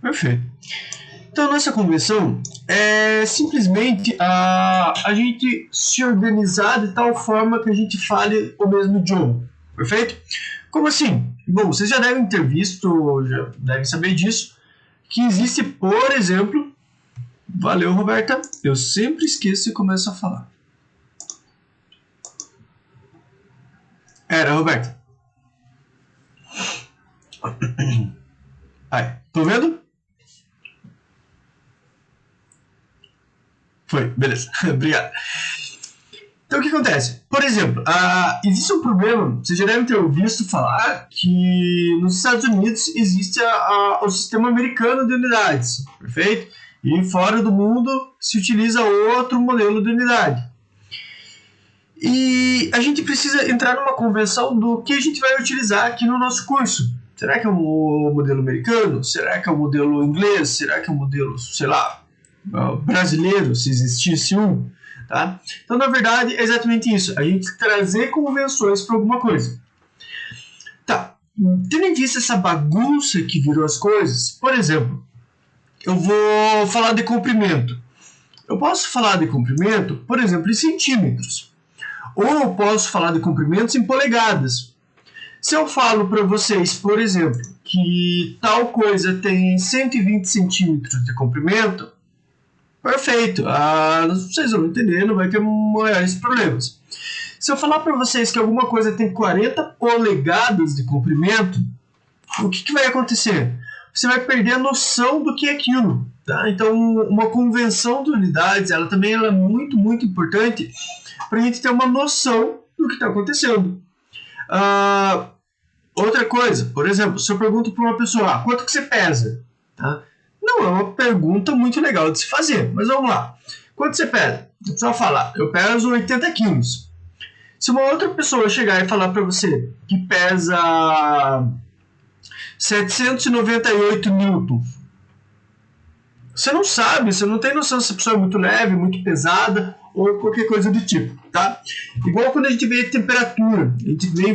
Perfeito. Então, nossa convenção é simplesmente a gente se organizar de tal forma que a gente fale o mesmo idioma. Perfeito? Como assim? Bom, vocês já devem ter visto, já devem saber disso, que existe, por exemplo... Valeu, Roberta. Eu sempre esqueço e começo a falar. Era, Roberta. Aí, tô vendo? Foi, beleza. Obrigado. Então, o que acontece? Por exemplo, existe um problema, vocês já devem ter ouvido falar que nos Estados Unidos existe o sistema americano de unidades, perfeito? E fora do mundo se utiliza outro modelo de unidade. E a gente precisa entrar numa convenção do que a gente vai utilizar aqui no nosso curso. Será que é o modelo americano? Será que é o modelo inglês? Será que é o modelo, sei lá, brasileiro, se existisse um? Tá? Então, na verdade, é exatamente isso. A gente trazer convenções para alguma coisa. Tá. Tendo em vista essa bagunça que virou as coisas, por exemplo, eu vou falar de comprimento. Eu posso falar de comprimento, por exemplo, em centímetros. Ou eu posso falar de comprimentos em polegadas. Se eu falo para vocês, por exemplo, que tal coisa tem 120 centímetros de comprimento, perfeito, vocês vão entender, não vai ter maiores problemas. Se eu falar para vocês que alguma coisa tem 40 polegadas de comprimento, o que vai acontecer? Você vai perder a noção do que é aquilo. Tá? Então, uma convenção de unidades, ela também é muito, muito importante para a gente ter uma noção do que está acontecendo. Outra coisa, por exemplo, se eu pergunto para uma pessoa, quanto que você pesa? Tá? Não é uma pergunta muito legal de se fazer, mas vamos lá. Quanto você pesa? A pessoa fala, eu peso 80 quilos. Se uma outra pessoa chegar e falar para você que pesa 798 newtons, você não sabe, você não tem noção se a pessoa é muito leve, muito pesada ou qualquer coisa do tipo, tá? Igual quando a gente vê temperatura, a gente vê,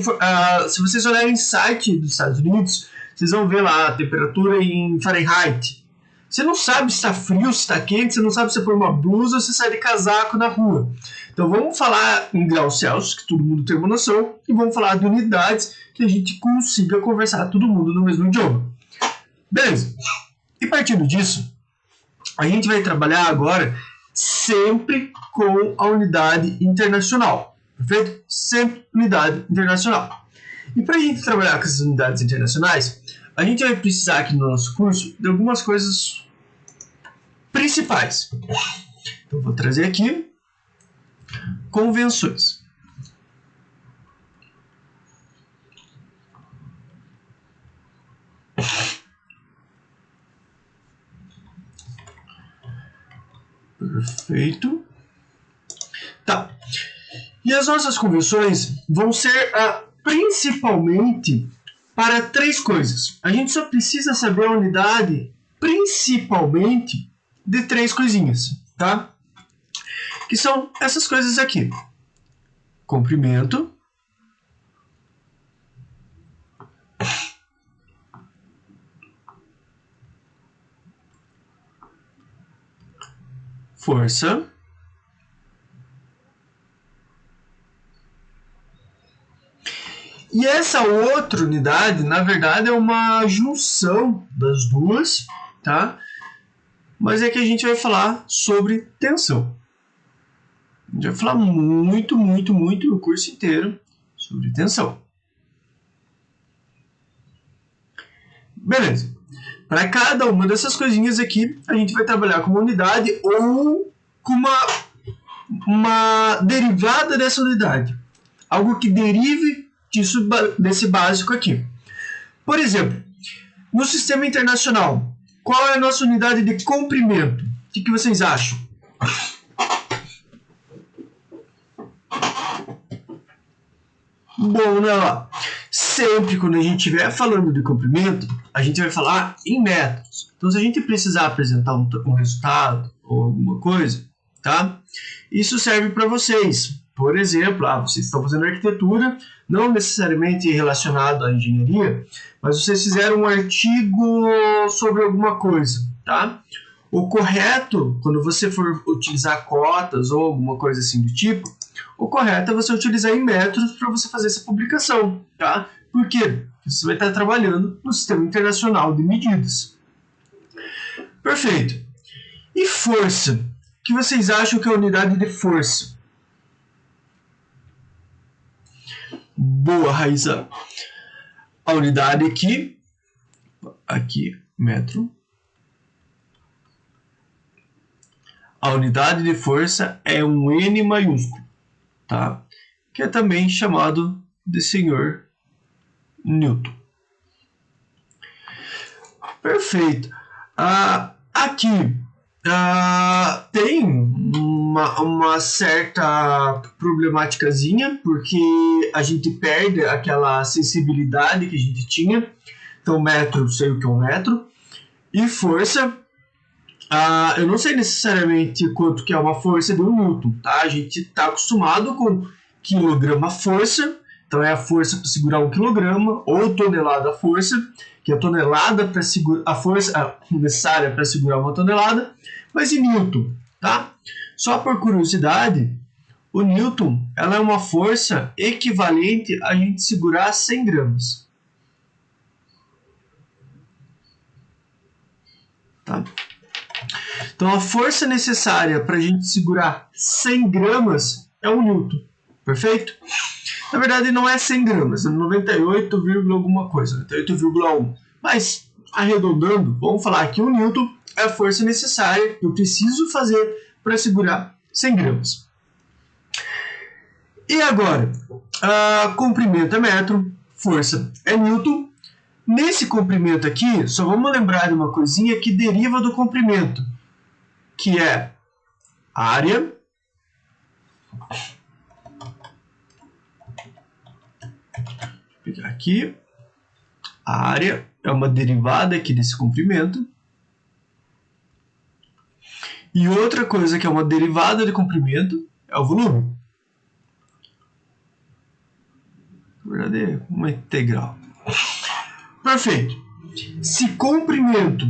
se vocês olharem em site dos Estados Unidos, vocês vão ver lá a temperatura em Fahrenheit. Você não sabe se está frio, se está quente, você não sabe se é por uma blusa ou se sai de casaco na rua. Então vamos falar em graus Celsius, que todo mundo tem uma noção, e vamos falar de unidades que a gente consiga conversar todo mundo no mesmo idioma. Beleza. E partindo disso, a gente vai trabalhar agora sempre com a unidade internacional. Perfeito? Sempre unidade internacional. E para a gente trabalhar com essas unidades internacionais, a gente vai precisar aqui no nosso curso de algumas coisas principais. Então, vou trazer aqui convenções. Perfeito. Tá. E as nossas convenções vão ser principalmente para três coisas. A gente só precisa saber a unidade principalmente de três coisinhas, tá? Que são essas coisas aqui. Comprimento, força e essa outra unidade, na verdade, é uma junção das duas, tá? Mas é que a gente vai falar sobre tensão. A gente vai falar muito no curso inteiro sobre tensão. Beleza. Para cada uma dessas coisinhas aqui, a gente vai trabalhar com uma unidade ou com uma derivada dessa unidade. Algo que derive desse básico aqui. Por exemplo, no sistema internacional, qual é a nossa unidade de comprimento? O que vocês acham? Bom, né? Sempre quando a gente estiver falando de comprimento, a gente vai falar em metros. Então, se a gente precisar apresentar um resultado ou alguma coisa, tá? Isso serve para vocês. Por exemplo, vocês estão fazendo arquitetura, não necessariamente relacionado à engenharia, mas vocês fizeram um artigo sobre alguma coisa, tá? O correto, quando você for utilizar cotas ou alguma coisa assim do tipo, o correto é você utilizar em metros para você fazer essa publicação, tá? Por quê? Você vai estar trabalhando no Sistema Internacional de Medidas. Perfeito. E força? O que vocês acham que é a unidade de força? Boa, Raíssa. A unidade aqui, metro. A unidade de força é um N maiúsculo, tá? Que é também chamado de senhor Newton. Perfeito. Aqui tem uma certa problemáticazinha, porque a gente perde aquela sensibilidade que a gente tinha. Então, metro, sei o que é um metro. E força, eu não sei necessariamente quanto que é uma força de um Newton, tá? A gente está acostumado com quilograma-força, então é a força para segurar 1 quilograma, ou tonelada-força, que é a tonelada para segurar a força necessária para segurar 1 tonelada, mas em Newton, tá? Só por curiosidade, o Newton ela é uma força equivalente a gente segurar 100 gramas. Tá? Então a força necessária para a gente segurar 100 gramas é 1 Newton. Perfeito? Na verdade não é 100 gramas, é 98, alguma coisa, 98,1. Mas, arredondando, vamos falar que 1 Newton é a força necessária que eu preciso fazer para segurar 100 gramas. E agora, comprimento é metro, força é Newton. Nesse comprimento aqui, só vamos lembrar de uma coisinha que deriva do comprimento, que é área pegar aqui, a área é uma derivada aqui desse comprimento. E outra coisa que é uma derivada de comprimento é o volume. Na verdade é uma integral. Perfeito. Se comprimento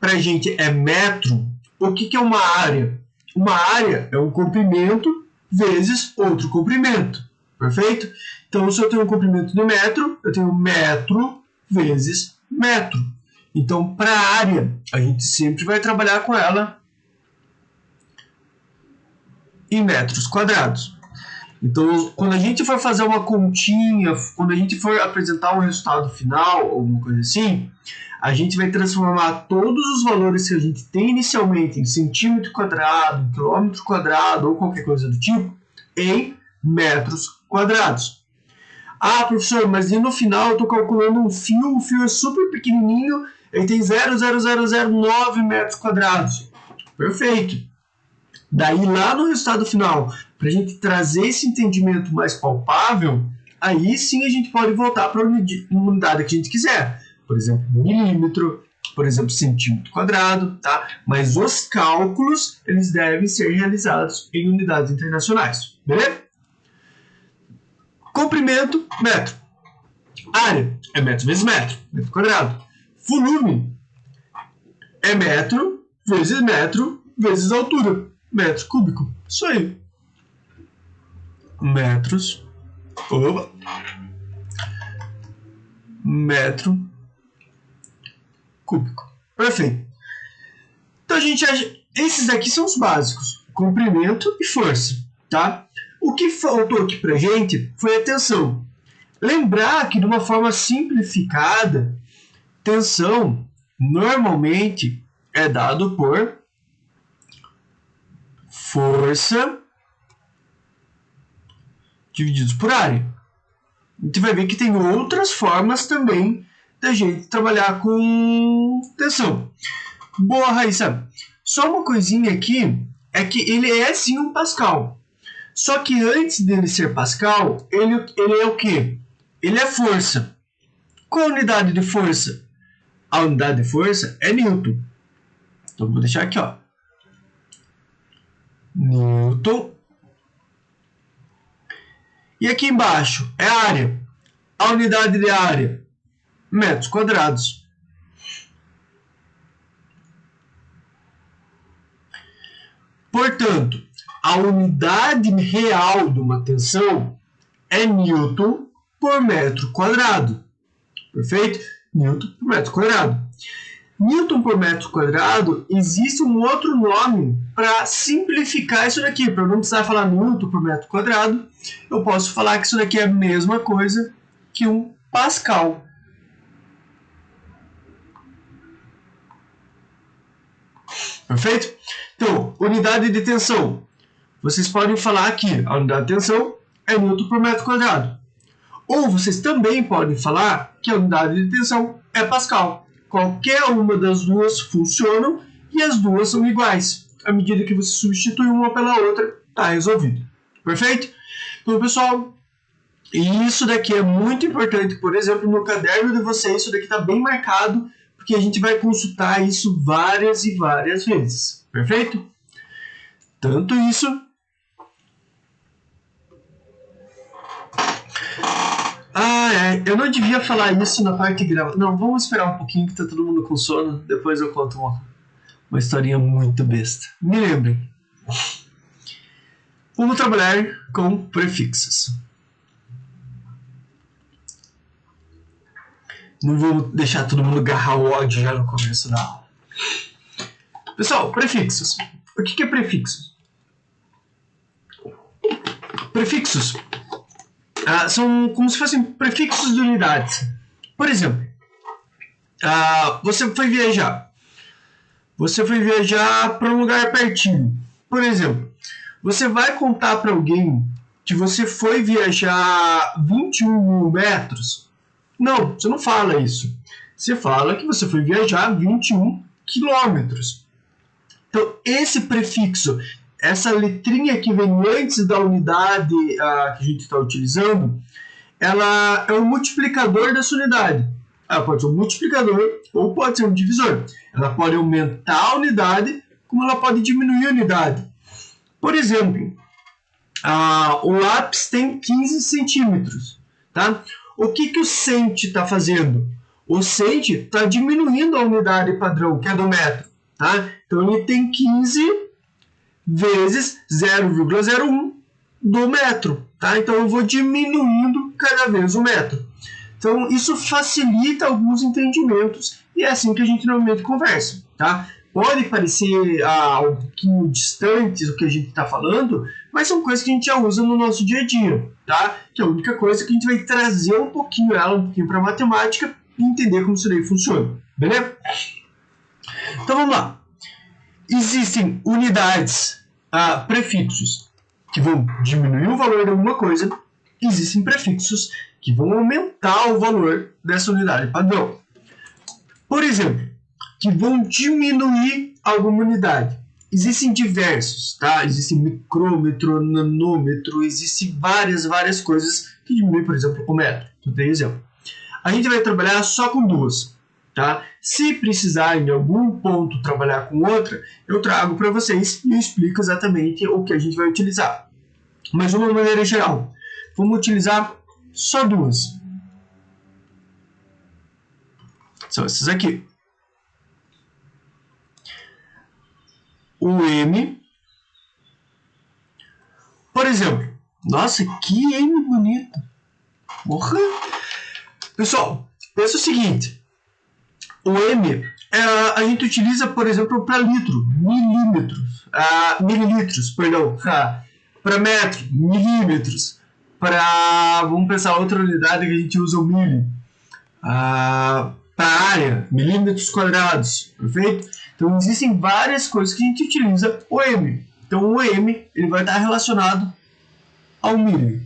para a gente é metro, o que é uma área? Uma área é um comprimento vezes outro comprimento. Perfeito? Então, se eu tenho um comprimento de metro, eu tenho metro vezes metro. Então, para a área, a gente sempre vai trabalhar com ela em metros quadrados. Então, quando a gente for fazer uma continha, quando a gente for apresentar um resultado final, alguma coisa assim, a gente vai transformar todos os valores que a gente tem inicialmente em centímetro quadrado, quilômetro quadrado ou qualquer coisa do tipo, em metros quadrados. Professor, mas e no final eu estou calculando um fio, o fio é super pequenininho, ele tem 0,0009 metros quadrados. Perfeito. Daí lá no resultado final, para a gente trazer esse entendimento mais palpável, aí sim a gente pode voltar para a unidade que a gente quiser. Por exemplo, milímetro, por exemplo, centímetro quadrado, tá? Mas os cálculos, eles devem ser realizados em unidades internacionais, beleza? Comprimento, metro. Área é metro vezes metro quadrado. Volume é metro vezes altura, metro cúbico. Isso aí. Metro cúbico. Perfeito. Então, esses aqui são os básicos. Comprimento e força, tá? O que faltou aqui pra gente foi a tensão. Lembrar que, de uma forma simplificada, tensão normalmente é dado por força divididos por área. A gente vai ver que tem outras formas também da gente trabalhar com tensão. Boa, Raíssa. Só uma coisinha aqui, é que ele é sim um Pascal. Só que antes dele ser Pascal, ele é o quê? Ele é força. Qual a unidade de força? A unidade de força é Newton. Então, vou deixar aqui, ó. Newton. E aqui embaixo é área. A unidade de área, metros quadrados. Portanto, a unidade real de uma tensão é Newton por metro quadrado. Perfeito? Newton por metro quadrado. Newton por metro quadrado, existe um outro nome para simplificar isso daqui. Para não precisar falar Newton por metro quadrado, eu posso falar que isso daqui é a mesma coisa que um Pascal. Perfeito? Então, unidade de tensão. Vocês podem falar que a unidade de tensão é Newton por metro quadrado. Ou vocês também podem falar que a unidade de tensão é Pascal. Qualquer uma das duas funcionam e as duas são iguais. À medida que você substitui uma pela outra, está resolvido. Perfeito? Então, pessoal, isso daqui é muito importante. Por exemplo, no caderno de vocês, isso daqui está bem marcado, porque a gente vai consultar isso várias e várias vezes. Perfeito? Tanto isso. Eu não devia falar isso na parte gravada. Não, vamos esperar um pouquinho que tá todo mundo com sono. Depois eu conto uma historinha muito besta. Me lembrem. Vamos trabalhar com prefixos. Não vou deixar todo mundo agarrar o ódio já no começo da aula. Pessoal, prefixos. O que é prefixo? Prefixos são como se fossem prefixos de unidades. Por exemplo, você foi viajar. Você foi viajar para um lugar pertinho. Por exemplo, você vai contar para alguém que você foi viajar 21 mil metros? Não, você não fala isso. Você fala que você foi viajar 21 quilômetros. Então, esse prefixo, essa letrinha que vem antes da unidade que a gente está utilizando, ela é um multiplicador dessa unidade. Ela pode ser um multiplicador ou pode ser um divisor. Ela pode aumentar a unidade, como ela pode diminuir a unidade. Por exemplo, o lápis tem 15 centímetros. Tá? O que o cent está fazendo? O cent está diminuindo a unidade padrão, que é do metro. Tá? Então, ele tem 15 vezes 0,01 do metro. Tá? Então, eu vou diminuindo cada vez o metro. Então, isso facilita alguns entendimentos e é assim que a gente normalmente conversa. Tá? Pode parecer um pouquinho distante do que a gente está falando, mas são coisas que a gente já usa no nosso dia a dia. Tá? Que é a única coisa que a gente vai trazer um pouquinho para a matemática e entender como isso daí funciona. Beleza? Então, vamos lá. Existem unidades, prefixos, que vão diminuir o valor de alguma coisa. Existem prefixos que vão aumentar o valor dessa unidade padrão. Por exemplo, que vão diminuir alguma unidade. Existem diversos, tá? Existem micrômetro, nanômetro, existem várias coisas que diminuem, por exemplo, o metro. Então, tem exemplo. A gente vai trabalhar só com duas. Tá? Se precisar em algum ponto trabalhar com outra, eu trago para vocês e eu explico exatamente o que a gente vai utilizar. Mas de uma maneira geral, vamos utilizar só duas. São essas aqui. O M. Por exemplo, nossa, que M bonito. Porra. Pessoal, pensa o seguinte. O M a gente utiliza, por exemplo, para litro, mililitros, perdão, para metro, milímetros, para, vamos pensar, outra unidade que a gente usa o milho, para área, milímetros quadrados, perfeito? Então, existem várias coisas que a gente utiliza o M. Então, o M ele vai estar relacionado ao milho.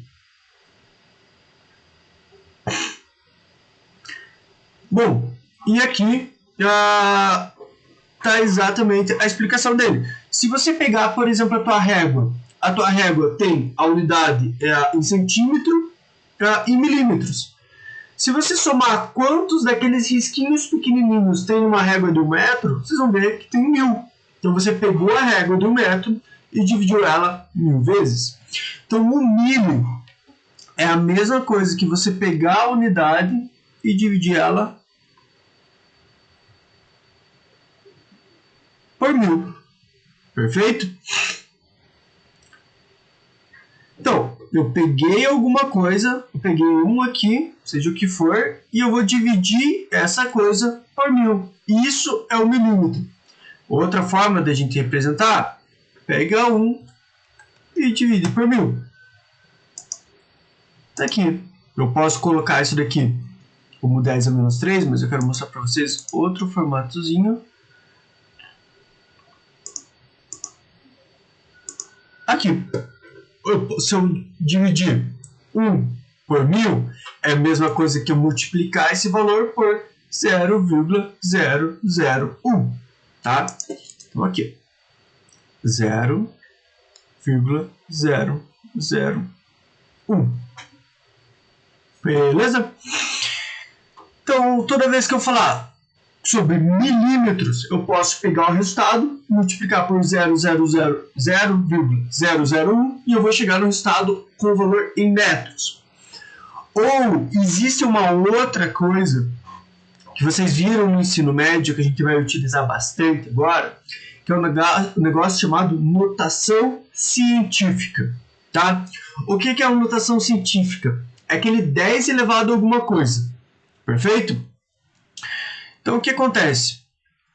Bom, e aqui está exatamente a explicação dele. Se você pegar, por exemplo, a tua régua tem a unidade em centímetro e milímetros. Se você somar quantos daqueles risquinhos pequenininhos tem uma régua de 1 metro, vocês vão ver que tem 1000. Então você pegou a régua de 1 metro e dividiu ela 1000 vezes. Então o milho é a mesma coisa que você pegar a unidade e dividir ela por 1000. Perfeito? Então, eu peguei alguma coisa, eu peguei um aqui, seja o que for, e eu vou dividir essa coisa por 1000. Isso é o milímetro. Outra forma da gente representar, pega 1 e divide por 1000. Tá aqui. Eu posso colocar isso daqui como 10 a menos 3, mas eu quero mostrar para vocês outro formatozinho. Aqui. Se eu dividir 1 por 1000, é a mesma coisa que eu multiplicar esse valor por 0,001. Tá? Então aqui. 0,001. Beleza? Então, toda vez que eu falar sobre milímetros, eu posso pegar o resultado, multiplicar por 0,001 e eu vou chegar no resultado com o valor em metros. Ou existe uma outra coisa que vocês viram no ensino médio, que a gente vai utilizar bastante agora, que é um negócio chamado notação científica. Tá? O que é uma notação científica? É aquele 10 elevado a alguma coisa. Perfeito? Então, o que acontece?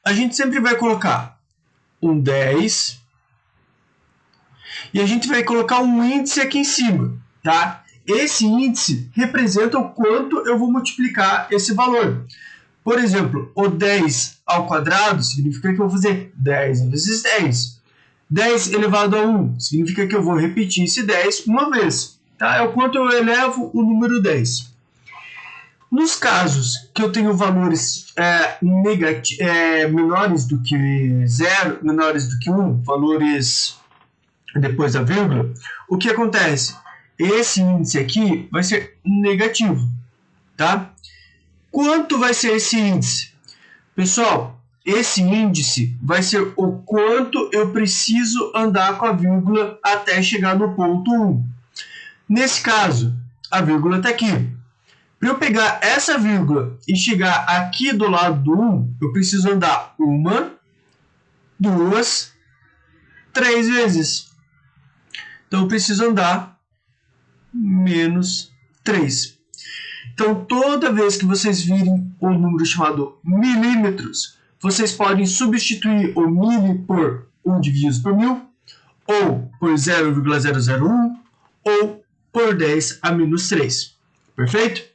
A gente sempre vai colocar um 10 e a gente vai colocar um índice aqui em cima, tá? Esse índice representa o quanto eu vou multiplicar esse valor. Por exemplo, o 10 ao quadrado significa que eu vou fazer 10 vezes 10. 10 elevado a 1 significa que eu vou repetir esse 10 uma vez. Tá? É o quanto eu elevo o número 10. Nos casos que eu tenho valores menores do que 0, menores do que 1, valores depois da vírgula, o que acontece? Esse índice aqui vai ser negativo. Tá? Quanto vai ser esse índice? Pessoal, esse índice vai ser o quanto eu preciso andar com a vírgula até chegar no ponto 1. Nesse caso, a vírgula está aqui. Para eu pegar essa vírgula e chegar aqui do lado do 1, eu preciso andar 1, 2, 3 vezes. Então, eu preciso andar menos 3. Então, toda vez que vocês virem um número chamado milímetros, vocês podem substituir o mili por 1 dividido por 1000, ou por 0,001, ou por 10 a menos 3. Perfeito?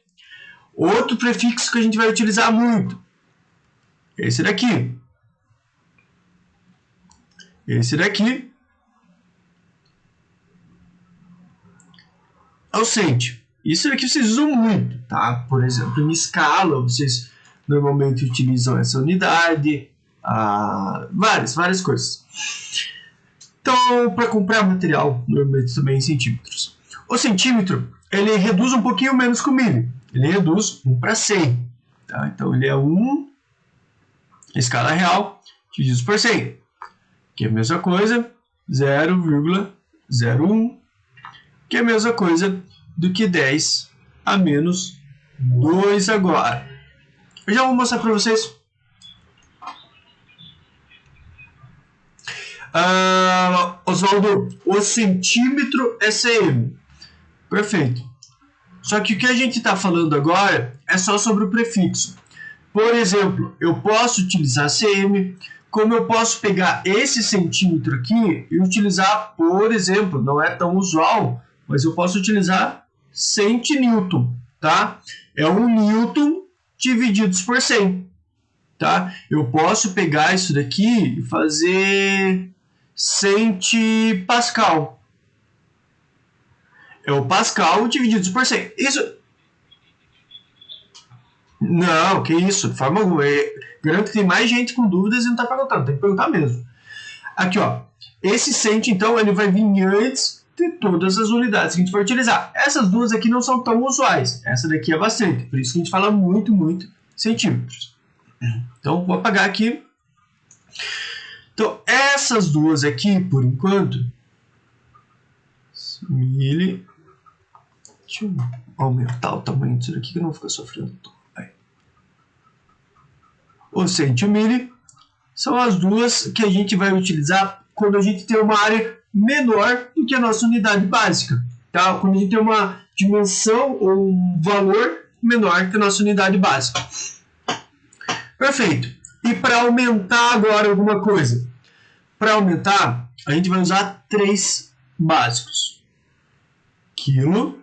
Outro prefixo que a gente vai utilizar muito. Esse daqui. Esse daqui é o cent. Isso daqui vocês usam muito, tá? Por exemplo, em escala, vocês normalmente utilizam essa unidade, várias coisas. Então, para comprar material, normalmente também em centímetros. O centímetro, ele reduz um pouquinho menos que o milho. Ele reduz 1 para 100. Tá? Então, ele é 1, escala real, dividido por 100. Que é a mesma coisa, 0,01, que é a mesma coisa do que 10 a menos 2 agora. Eu já vou mostrar para vocês. Oswaldo, o centímetro é cm. Perfeito. Só que o que a gente está falando agora é só sobre o prefixo. Por exemplo, eu posso utilizar cm, como eu posso pegar esse centímetro aqui e utilizar, por exemplo, não é tão usual, mas eu posso utilizar centinewton, tá? É 1 newton divididos por 100, tá? Eu posso pegar isso daqui e fazer centipascal. É o pascal divididos por 100. Isso... Não, que isso, de forma alguma. Garanto que tem mais gente com dúvidas e não está perguntando, tem que perguntar mesmo. Aqui, ó. Esse cent, então, ele vai vir antes de todas as unidades que a gente vai utilizar. Essas duas aqui não são tão usuais. Essa daqui é bastante, por isso que a gente fala muito centímetros. Então, vou apagar aqui. Então, essas duas aqui, por enquanto, mili... Deixa eu aumentar o tamanho disso aqui que eu não vou ficar sofrendo. Aí. O centimili são as duas que a gente vai utilizar quando a gente tem uma área menor do que a nossa unidade básica. Tá? Quando a gente tem uma dimensão ou um valor menor que a nossa unidade básica. Perfeito. E para aumentar agora alguma coisa? Para aumentar, a gente vai usar 3 básicos. Quilo,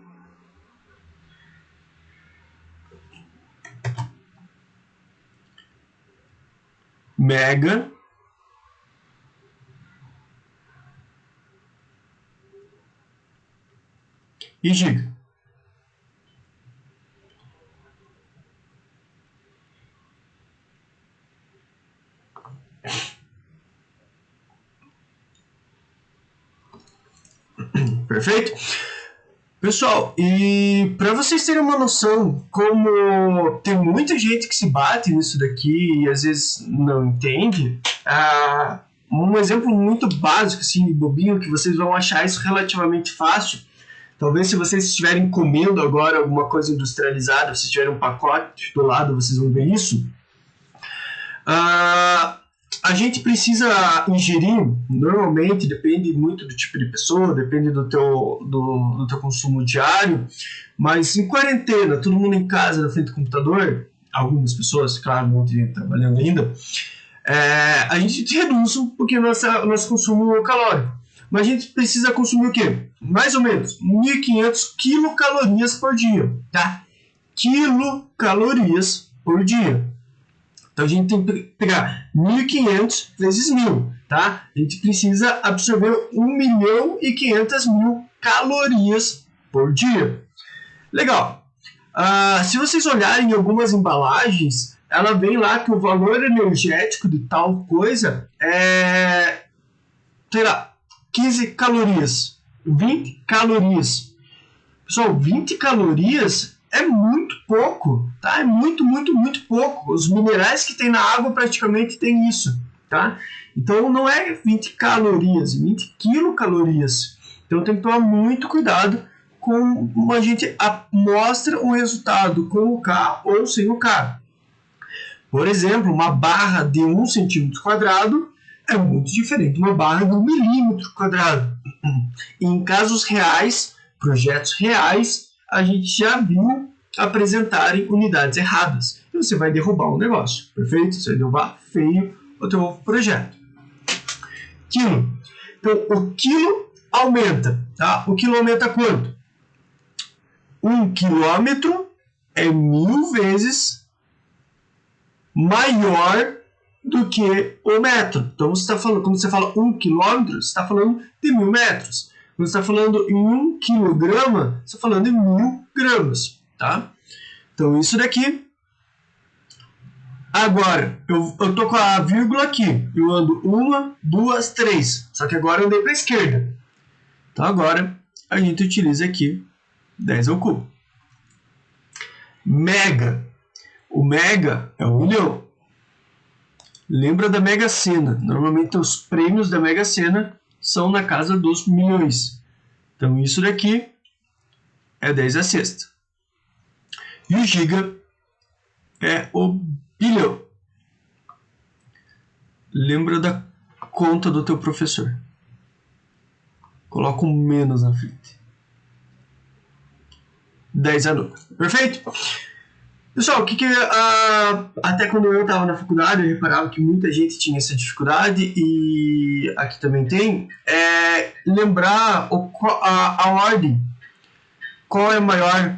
mega e giga. Perfeito? Pessoal, e para vocês terem uma noção, como tem muita gente que se bate nisso daqui e às vezes não entende, um exemplo muito básico, assim, bobinho, que vocês vão achar isso relativamente fácil. Talvez se vocês estiverem comendo agora alguma coisa industrializada, se tiverem um pacote do lado, vocês vão ver isso. A gente precisa ingerir, normalmente, depende muito do tipo de pessoa, depende do teu consumo diário, mas em quarentena, todo mundo em casa, na frente do computador, algumas pessoas, claro, muita gente trabalhando ainda, a gente reduz um pouquinho o nosso consumo calórico. Mas a gente precisa consumir o quê? Mais ou menos 1.500 quilocalorias por dia, tá? Quilocalorias por dia. Então a gente tem que pegar 1.500 vezes 1.000, tá? A gente precisa absorver 1.500.000 calorias por dia. Legal. Se vocês olharem em algumas embalagens, ela vem lá que o valor energético de tal coisa é, sei lá, 15 calorias, 20 calorias. Pessoal, 20 calorias é muito pouco, tá? É muito, muito, muito pouco. Os minerais que tem na água praticamente tem isso, tá? Então não é 20 calorias, 20 quilocalorias. Então tem que tomar muito cuidado como a gente mostra o resultado com o K ou sem o K. Por exemplo, uma barra de 1 centímetro quadrado é muito diferente de uma barra de 1 milímetro quadrado. E em casos reais, projetos reais, a gente já viu apresentarem unidades erradas. E você vai derrubar o negócio, perfeito? Você vai derrubar feio o teu projeto. Quilo. Então, o quilo aumenta, tá? O quilo aumenta quanto? 1 quilômetro é 1.000 vezes maior do que o metro. Então, você está falando, quando você fala 1 quilômetro, você está falando de 1.000 metros. Quando você está falando em 1 quilograma, você está falando em 1.000 gramas, tá? Então, isso daqui. Agora, eu tô com a vírgula aqui. Eu ando 1, 2, 3. Só que agora eu andei para a esquerda. Então, agora, a gente utiliza aqui 10 ao cubo. Mega. O mega é 1 milhão. Lembra da Mega Sena. Normalmente, os prêmios da Mega Sena são na casa dos milhões. Então, isso daqui é 10 a sexta. E o giga é o bilhão. Lembra da conta do teu professor. Coloca um menos na frente. 10 a nona. Perfeito? Pessoal, até quando eu estava na faculdade, eu reparava que muita gente tinha essa dificuldade, e aqui também tem, lembrar a ordem. Qual é maior,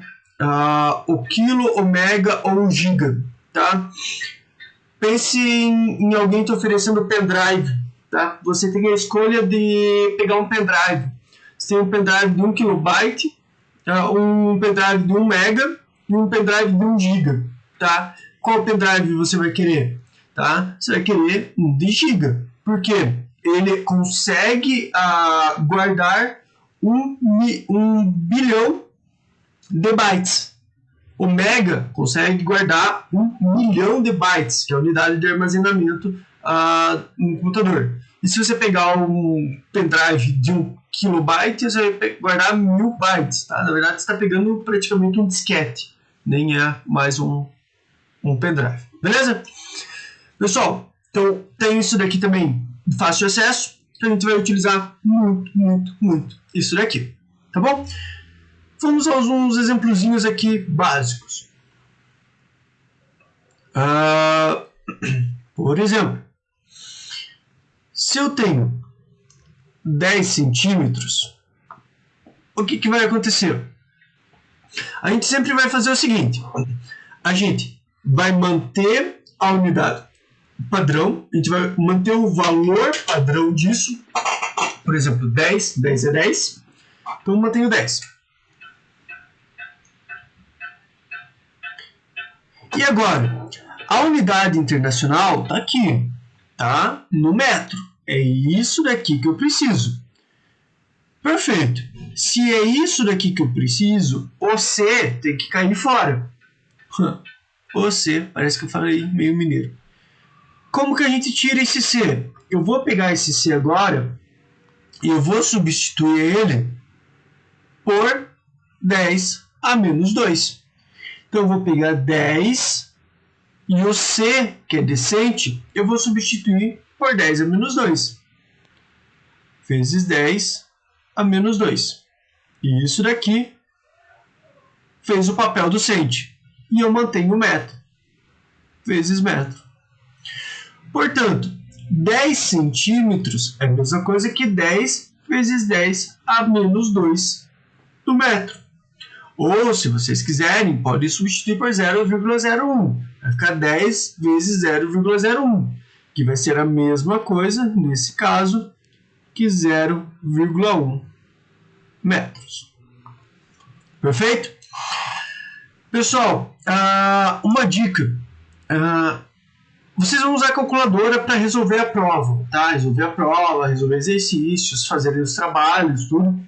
o quilo, o mega ou o giga, tá? Pense em alguém te oferecendo pendrive, tá? Você tem a escolha de pegar um pendrive. Você tem um pendrive de 1 kilobyte, um pendrive de 1 mega, e um pendrive de 1 giga, tá? Qual pendrive você vai querer? Tá? Você vai querer um de giga. Por quê? Ele consegue guardar 1 bilhão de bytes. O mega consegue guardar 1 milhão de bytes, que é a unidade de armazenamento no computador. E se você pegar um pendrive de 1 kilobyte, você vai guardar 1.000 bytes. Tá? Na verdade, você está pegando praticamente um disquete. Nem é mais um pendrive. Beleza? Pessoal, Então, tem isso daqui também de fácil acesso, que a gente vai utilizar muito isso daqui, tá bom? Vamos aos uns exemplozinhos aqui básicos. Por exemplo, se eu tenho 10 centímetros, o que vai acontecer? A gente sempre vai fazer o seguinte, a gente vai manter a unidade padrão, a gente vai manter o valor padrão disso, por exemplo, 10 é 10, então eu mantenho 10. E agora, a unidade internacional está aqui, tá? No metro. É isso daqui que eu preciso. Perfeito. Se é isso daqui que eu preciso, o C tem que cair fora. O C, parece que eu falei meio mineiro. Como que a gente tira esse C? Eu vou pegar esse C agora e eu vou substituir ele por 10 a menos 2. Então eu vou pegar 10 e o C, que é decente, eu vou substituir por 10 a menos 2. Vezes 10 a menos 2. E isso daqui fez o papel do cente. E eu mantenho o metro. Vezes metro. Portanto, 10 centímetros é a mesma coisa que 10 vezes 10 a menos 2 do metro. Ou, se vocês quiserem, podem substituir por 0,01. Vai ficar 10 vezes 0,01, que vai ser a mesma coisa, nesse caso, que 0,1 metros. Perfeito? Pessoal, uma dica. Vocês vão usar a calculadora para resolver a prova, tá? Resolver a prova, resolver exercícios, fazer os trabalhos, tudo.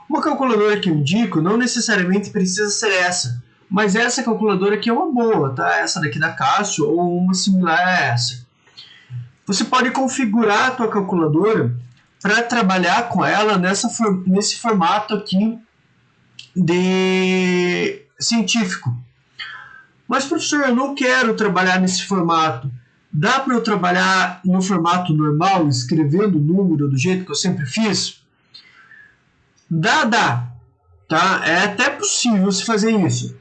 Uma calculadora que eu indico não necessariamente precisa ser essa, mas essa calculadora aqui é uma boa, tá? Essa daqui da Casio ou uma similar a essa. Você pode configurar a tua calculadora para trabalhar com ela nesse formato aqui de científico. Mas, professor, eu não quero trabalhar nesse formato. Dá para eu trabalhar no formato normal, escrevendo o número do jeito que eu sempre fiz? Dá. Tá? É até possível se fazer isso.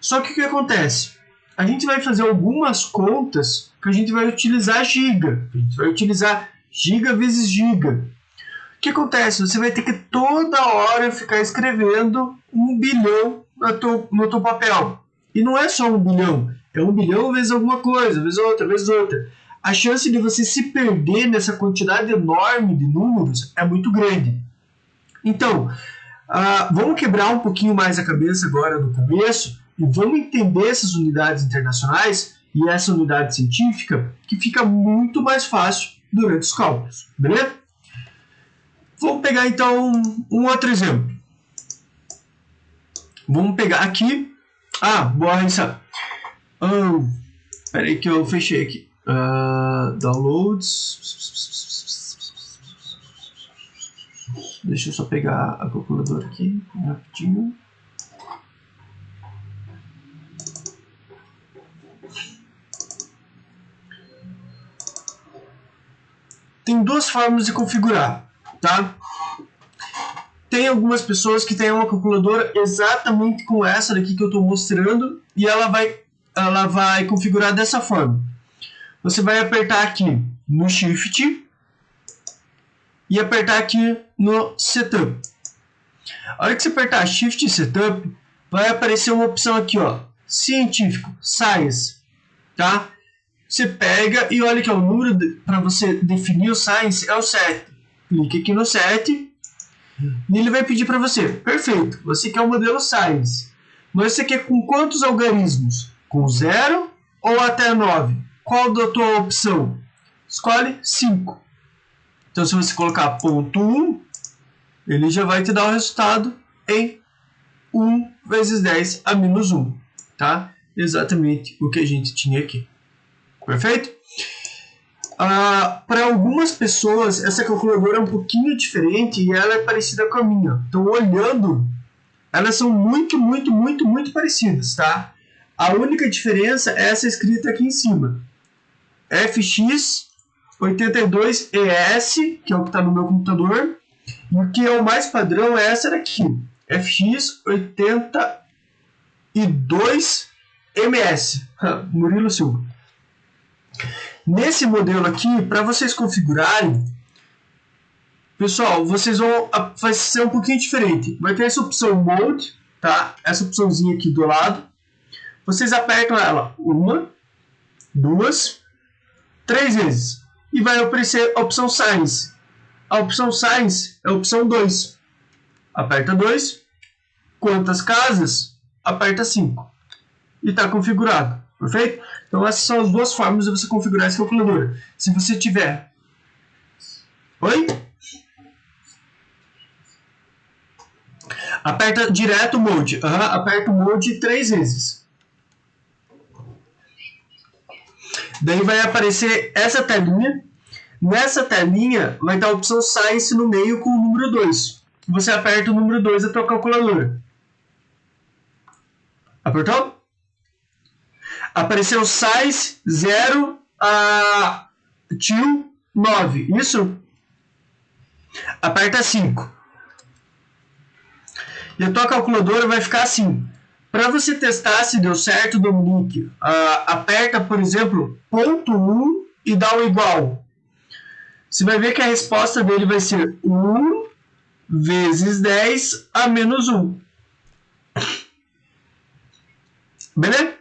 Só que o que acontece? A gente vai fazer algumas contas que a gente vai utilizar giga. A gente vai utilizar giga vezes giga. O que acontece? Você vai ter que toda hora ficar escrevendo 1 bilhão no teu papel. E não é só 1 bilhão. É 1 bilhão vezes alguma coisa, vezes outra, vezes outra. A chance de você se perder nessa quantidade enorme de números é muito grande. Então, vamos quebrar um pouquinho mais a cabeça agora no começo e vamos entender essas unidades internacionais e essa unidade científica, que fica muito mais fácil durante os cálculos, beleza? Vamos pegar então um outro exemplo. Vamos pegar aqui. Boa, Raíssa. Espera aí que eu fechei aqui. Downloads. Deixa eu só pegar a calculadora aqui rapidinho. Tem duas formas de configurar, tá? Tem algumas pessoas que têm uma calculadora exatamente com essa daqui que eu estou mostrando e ela vai configurar dessa forma. Você vai apertar aqui no Shift e apertar aqui no Setup. A hora que você apertar Shift e Setup, vai aparecer uma opção aqui, ó, Científico, Science, tá? Você pega e olha que o número para você definir o Science é o 7. Clique aqui no 7 e ele vai pedir para você, perfeito, você quer o modelo Science, mas você quer com quantos algarismos? Com 0 ou até 9? Qual da tua opção? Escolhe 5. Então, se você colocar ponto 1, ele já vai te dar o resultado em 1 vezes 10 a menos 1. Tá? Exatamente o que a gente tinha aqui. Perfeito? Para algumas pessoas, essa calculadora é um pouquinho diferente e ela é parecida com a minha. Então, olhando, elas são muito parecidas. Tá? A única diferença é essa escrita aqui em cima. FX82ES, que é o que está no meu computador, e o que é o mais padrão é essa daqui, FX82MS, Murilo Silva. Nesse modelo aqui, para vocês configurarem, pessoal, vai ser um pouquinho diferente. Vai ter essa opção Mode, tá? Essa opçãozinha aqui do lado. Vocês apertam ela 1, 2, 3 vezes. E vai aparecer a opção Science. A opção Science é a opção 2. Aperta 2. Quantas casas? Aperta 5. E está configurado. Perfeito? Então essas são as duas formas de você configurar esse calculador. Se você tiver... Oi? Aperta direto o Mode. Aperta o Mode 3 vezes. Daí vai aparecer essa telinha. Nessa telinha vai estar a opção Science no meio com o número 2. Você aperta o número 2 da tua calculadora. Apertou? Apareceu Science 0 a 9. Isso? Aperta 5. E a tua calculadora vai ficar assim. Para você testar se deu certo, Dominique, aperta, por exemplo, ponto 1 e dá o igual. Você vai ver que a resposta dele vai ser 1 vezes 10 a menos 1. Beleza?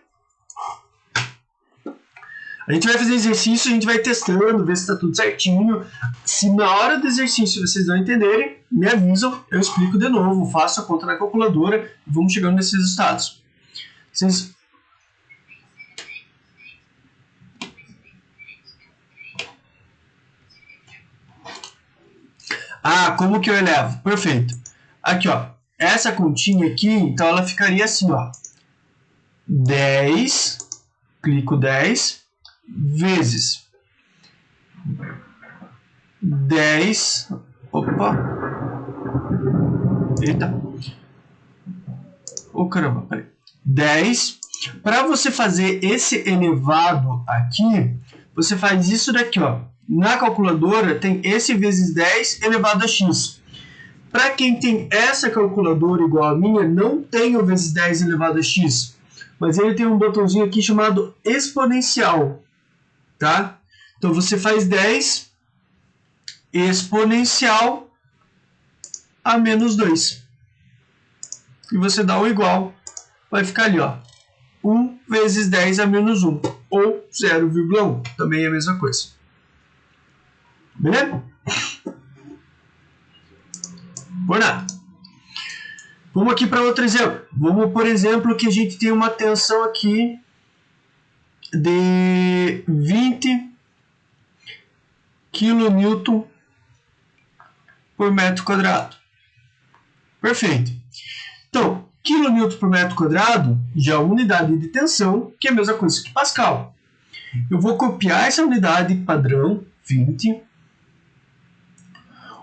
A gente vai fazer exercício, a gente vai testando, ver se está tudo certinho. Se na hora do exercício vocês não entenderem, me avisam, eu explico de novo, faço a conta na calculadora e vamos chegando nesses resultados. Vocês... como que eu elevo? Perfeito. Aqui, ó, essa continha aqui, então ela ficaria assim, ó. 10, clico 10, vezes 10, eita, caramba, peraí, 10, para você fazer esse elevado aqui, você faz isso daqui, ó, na calculadora tem esse vezes 10 elevado a x. Para quem tem essa calculadora igual a minha, não tem o vezes 10 elevado a x, mas ele tem um botãozinho aqui chamado exponencial, tá? Então você faz 10 exponencial a menos 2. E você dá o igual. Vai ficar ali, ó. 1 vezes 10 a menos 1. Ou 0,1. Também é a mesma coisa. Beleza? Por nada. Vamos aqui para outro exemplo. Vamos, por exemplo, que a gente tem uma tensão aqui de 20 kN por metro quadrado. Perfeito. Então, kN por metro quadrado já é a unidade de tensão, que é a mesma coisa que Pascal. Eu vou copiar essa unidade padrão, 20.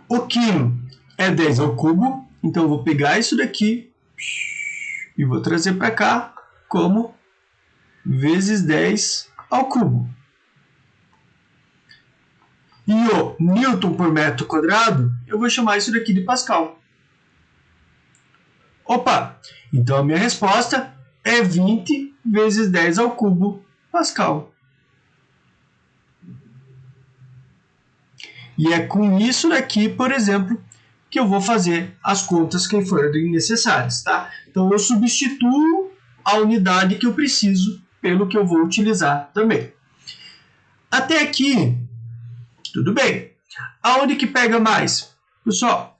O quilo é 10 ao cubo, então eu vou pegar isso daqui e vou trazer para cá como vezes 10 ao cubo. E o Newton por metro quadrado, eu vou chamar isso daqui de Pascal. Opa! Então a minha resposta é 20 vezes 10 ao cubo Pascal. E é com isso daqui, por exemplo, que eu vou fazer as contas que forem necessárias, tá? Então eu substituo a unidade que eu preciso pelo que eu vou utilizar também. Até aqui, tudo bem. Aonde que pega mais? Pessoal,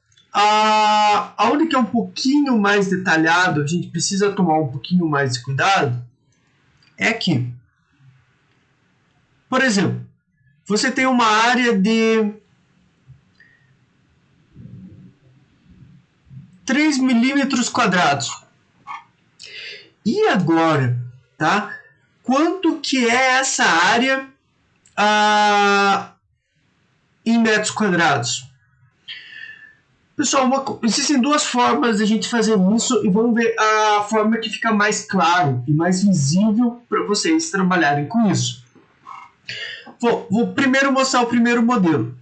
aonde que é um pouquinho mais detalhado, a gente precisa tomar um pouquinho mais de cuidado, é aqui. Por exemplo, você tem uma área de 3 milímetros quadrados. E agora, tá? Quanto que é essa área em metros quadrados? Pessoal, existem duas formas de a gente fazer isso e vamos ver a forma que fica mais claro e mais visível para vocês trabalharem com isso. vou primeiro mostrar o primeiro modelo.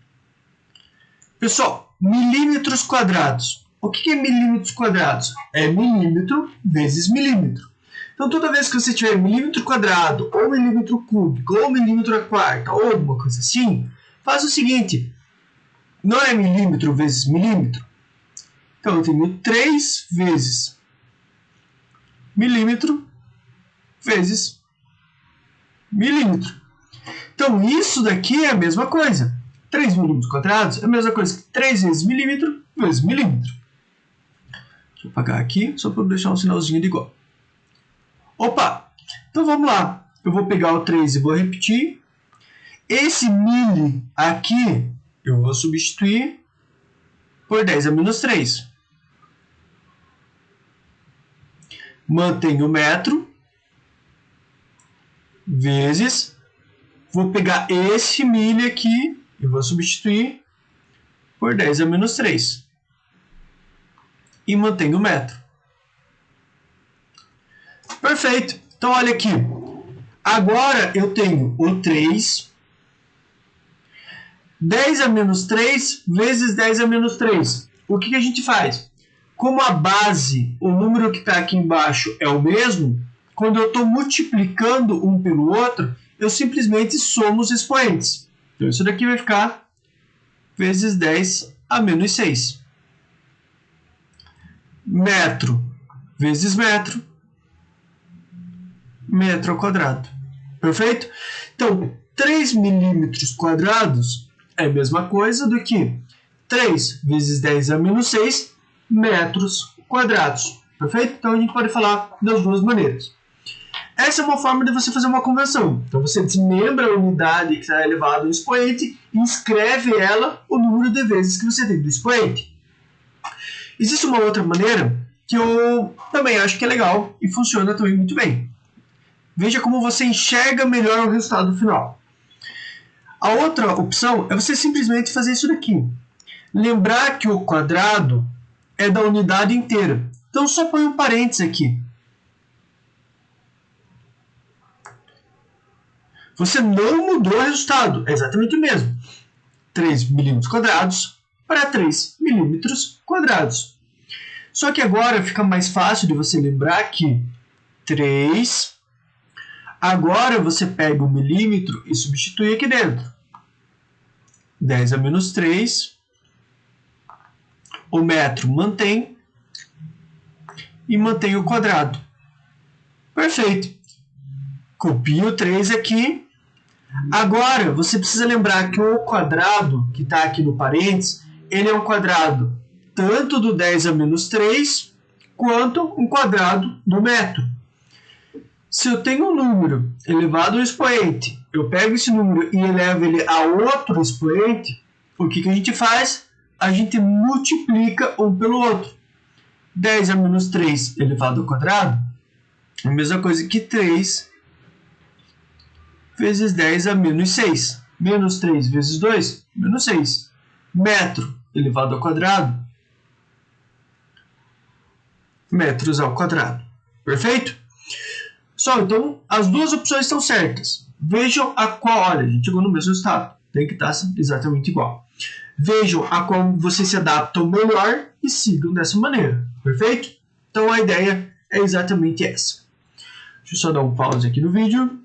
Pessoal, milímetros quadrados. O que é milímetros quadrados? É milímetro vezes milímetro. Então, toda vez que você tiver milímetro quadrado, ou milímetro cúbico, ou milímetro a quarta, ou alguma coisa assim, faz o seguinte. Não é milímetro vezes milímetro? Então, eu tenho 3 vezes milímetro vezes milímetro. Então, isso daqui é a mesma coisa. 3 milímetros quadrados é a mesma coisa que 3 vezes milímetro vezes milímetro. Deixa eu apagar aqui, só para deixar um sinalzinho de igual. Opa! Então, vamos lá. Eu vou pegar o 3 e vou repetir. Esse mili aqui, eu vou substituir por 10 a menos 3. Mantenho o metro vezes, vou pegar esse milho aqui e vou substituir por 10 a menos 3. E mantenho o metro. Perfeito. Então, olha aqui. Agora eu tenho o 3. 10 a menos 3 vezes 10 a menos 3. O que a gente faz? Como a base, o número que está aqui embaixo é o mesmo, quando eu estou multiplicando um pelo outro, eu simplesmente somo os expoentes. Então, isso daqui vai ficar vezes 10 a menos 6. Metro vezes metro, metro ao quadrado. Perfeito? Então, 3 milímetros quadrados é a mesma coisa do que 3 vezes 10 a menos 6 metros quadrados. Perfeito? Então, a gente pode falar das duas maneiras. Essa é uma forma de você fazer uma conversão. Então, você desmembra a unidade que está elevada ao expoente e escreve ela o número de vezes que você tem do expoente. Existe uma outra maneira que eu também acho que é legal e funciona também muito bem. Veja como você enxerga melhor o resultado final. A outra opção é você simplesmente fazer isso daqui. Lembrar que o quadrado é da unidade inteira. Então, só põe um parênteses aqui. Você não mudou o resultado. É exatamente o mesmo. 3 milímetros quadrados para 3 milímetros quadrados. Só que agora fica mais fácil de você lembrar que 3... Agora você pega o milímetro e substitui aqui dentro. 10 a menos 3. O metro mantém. E mantém o quadrado. Perfeito. Copio o 3 aqui. Agora, você precisa lembrar que o quadrado, que está aqui no parênteses, ele é um quadrado tanto do 10 a menos 3, quanto um quadrado do metro. Se eu tenho um número elevado ao expoente, eu pego esse número e elevo ele a outro expoente, o que a gente faz? A gente multiplica um pelo outro. 10 a menos 3 elevado ao quadrado é a mesma coisa que 3 vezes 10 a menos 6. Menos 3 vezes 2, menos 6. Metro elevado ao quadrado, metros ao quadrado. Perfeito? Só, então, as duas opções estão certas. Vejam a qual, olha, a gente chegou no mesmo resultado. Tem que estar exatamente igual. Vejam a qual você se adapta melhor e sigam dessa maneira. Perfeito? Então, a ideia é exatamente essa. Deixa eu só dar um pause aqui no vídeo.